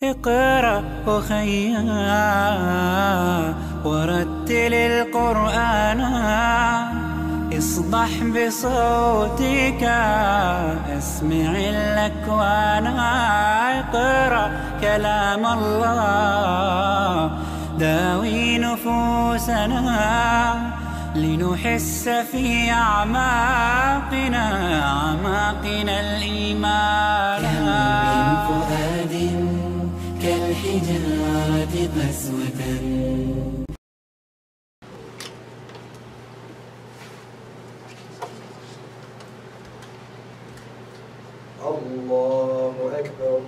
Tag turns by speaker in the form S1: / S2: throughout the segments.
S1: اقرأ أخيا ورتل القرآن، اصدح بصوتك اسمع الأكوان. اقرأ كلام الله داوي نفوسنا، لنحس في أعماقنا الإيمان.
S2: كم من فؤاد كالحجارة قسوة،
S3: الله أكبر.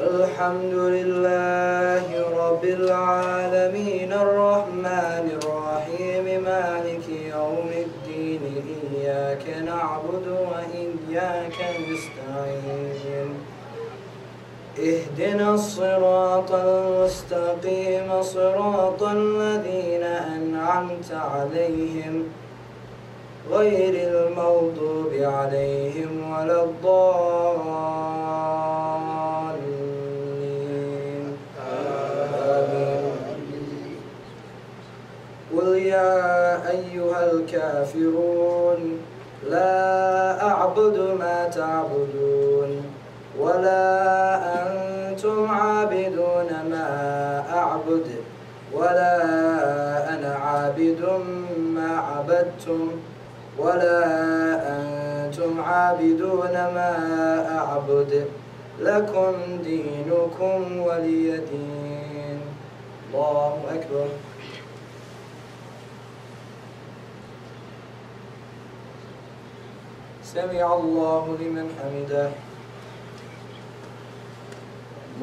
S3: الحمد لله رب العالمين الرحمن الرحيم مالك يوم الدين، إياك نعبد وإياك نستعين، اهدنا الصراط المستقيم صراط الذين أنعمت عليهم غير المغضوب عليهم ولا الضالين. آمين. قل يا أيها الكافرون لا أعبد ما تعبدون ولا أنتم عابدون ما أعبد ولا أنا عابد ما عبدتم ولا أنتم عابدون ما أعبد، لكم دينكم ولي دين. الله أكبر. سمع الله لمن حمده.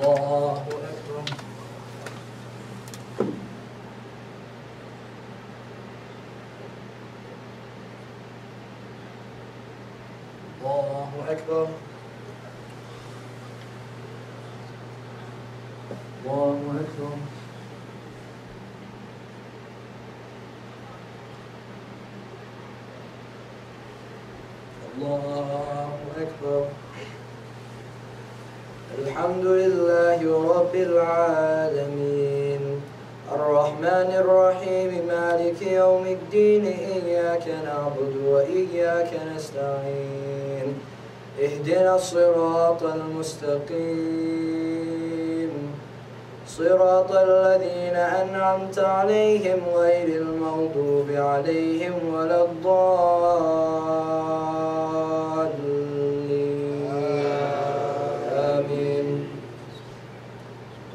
S3: الله أكبر. الله أكبر. الله أكبر. الله أكبر. الحمد لله رب العالمين الرحمن الرحيم مالك يوم الدين، إياك نعبد وإياك نستعين، اهدنا الصراط المستقيم صراط الذين أنعمت عليهم غير المغضوب عليهم ولا الضالين. آمين.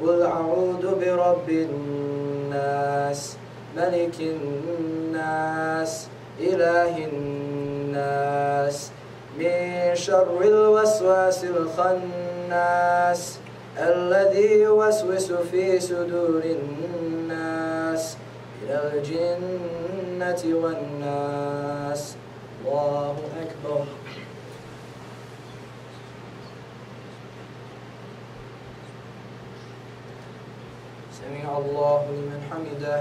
S3: قل أعوذ برب الناس ملك الناس إله الناس من شر الوسواس الخناس الذي يوسوس في صدور الناس من الجنة والناس. الله أكبر. سمع الله لمن حمده.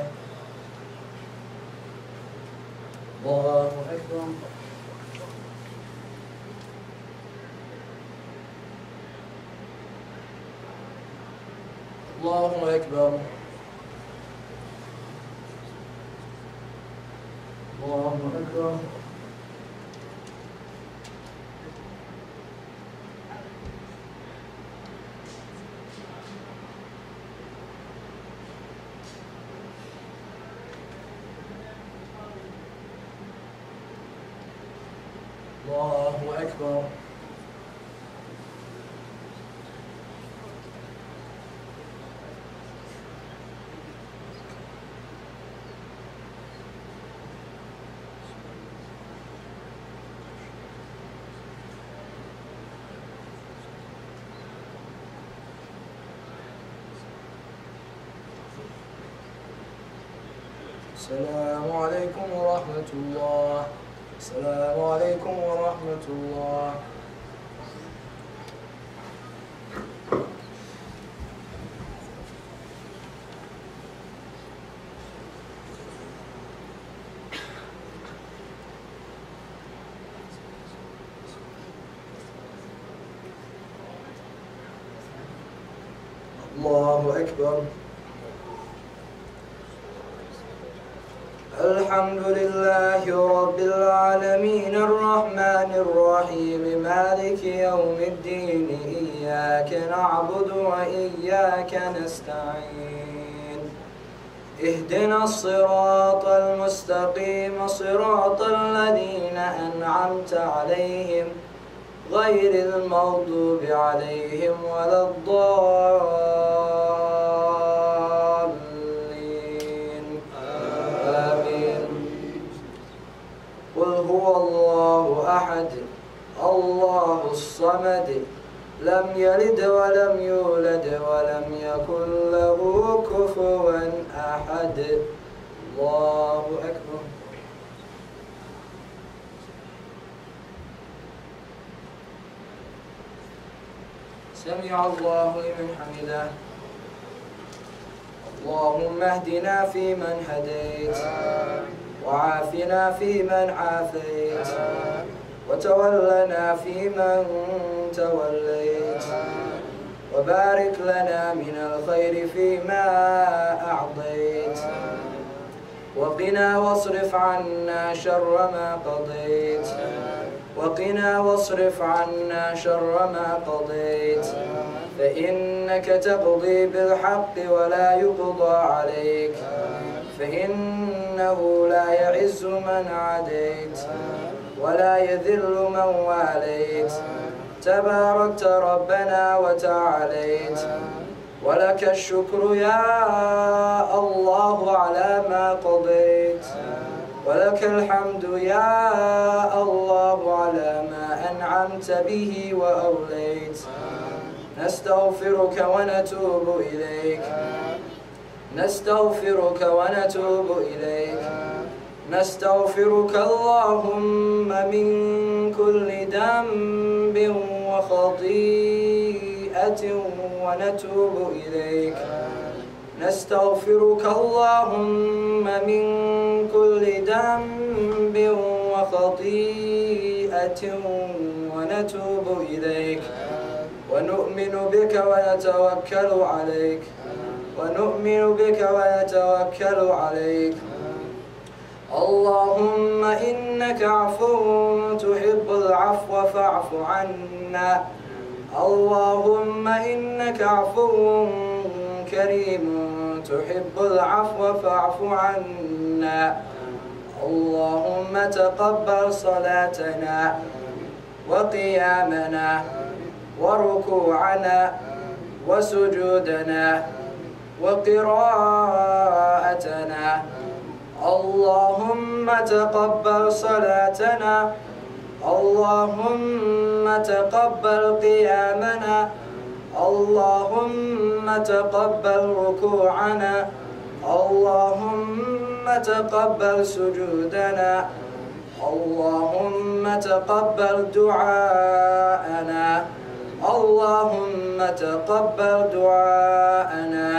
S3: الله أكبر. الله أكبر. الله أكبر. الله أكبر. السلام عليكم ورحمة الله. السلام عليكم ورحمة الله. الله أكبر. الحمد لله رب العالمين الرحمن الرحيم مالك يوم الدين إياك نعبد وإياك نستعين اهدنا الصراط المستقيم صراط الذين أنعمت عليهم غير المغضوب عليهم ولا الضالين آمين. قل هو الله أحد الله الصمد لم يلد ولم يولد ولم يكن له كفوا أحد. الله أكبر. سمع الله لمن حمده. اللهم اهدنا فيمن هديت وعافنا فيمن عافيت وتولنا فيمن توليت وبارك لنا من الخير فيما أعطيت وقنا واصرف عنا شر ما قضيت وقنا واصرف عنا شر ما قضيت فإنك تقضي بالحق ولا يقضى عليك فإنه لا يعز من عاديت ولا يذل من واليت تباركت ربنا وتعاليت ولك الشكر يا الله على ما قضيت ولك الحمد يا الله على ما أنعمت به وأوليت نستغفرك ونتوب إليك نستغفرك ونتوب إليك نستغفرك اللهم من كل ذنب وخطيئة ونتوب إليك نستغفرك اللهم من كل ذنب وخطيئة ونتوب إليك ونؤمن بك ونتوكل عليك ونؤمن بك ونتوكل عليك اللهم إنك عفو تحب العفو فاعف عنا اللهم إنك عفو كريم تحب العفو فاعف عنا اللهم تقبل صلاتنا وقيامنا وركوعنا وسجودنا وقراءتنا اللهم تقبل صلاتنا اللهم تقبل قيامنا اللهم تقبل ركوعنا اللهم تقبل سجودنا اللهم تقبل دعاءنا اللهم تقبل دعاءنا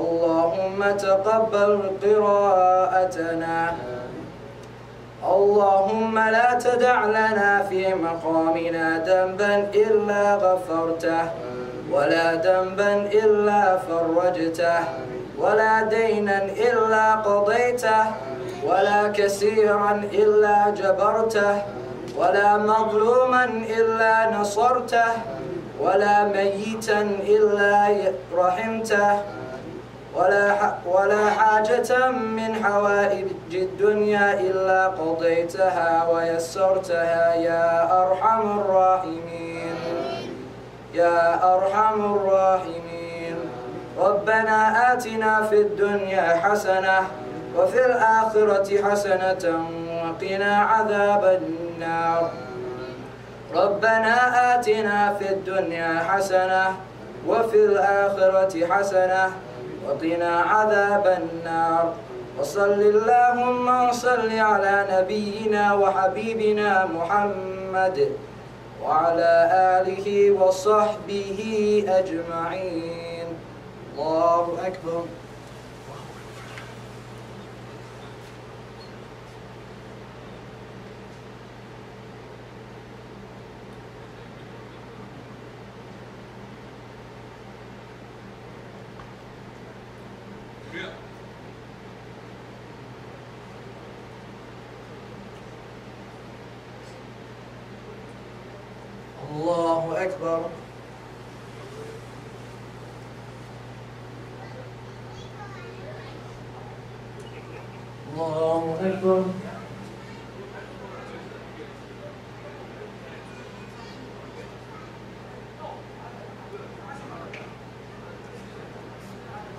S3: اللهم تقبل قراءتنا اللهم لا تدع لنا في مقامنا ذنبا إلا غفرته ولا ذنبا إلا فرجته ولا دينا إلا قضيته ولا كثيرا إلا جبرته ولا مظلوما إلا نصرته ولا ميتا إلا رحمته ولا حاجة من حوائج الدنيا إلا قضيتها ويسرتها يا أرحم الراحمين يا أرحم الراحمين ربنا آتنا في الدنيا حسنة وفي الآخرة حسنة وقنا عذاب النار ربنا آتنا في الدنيا حسنة وفي الآخرة حسنة وقنا عذاب النار وصل اللهم وصل على نبينا وحبيبنا محمد وعلى آله وصحبه أجمعين. الله أكبر. الله أكبر.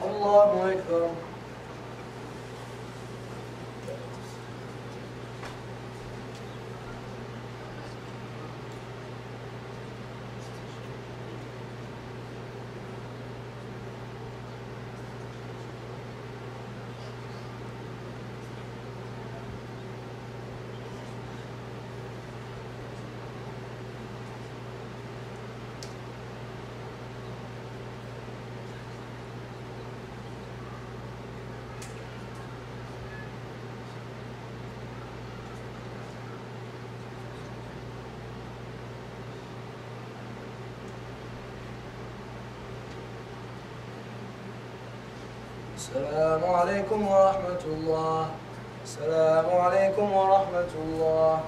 S3: الله أكبر. السلام عليكم ورحمة الله. السلام عليكم ورحمة الله.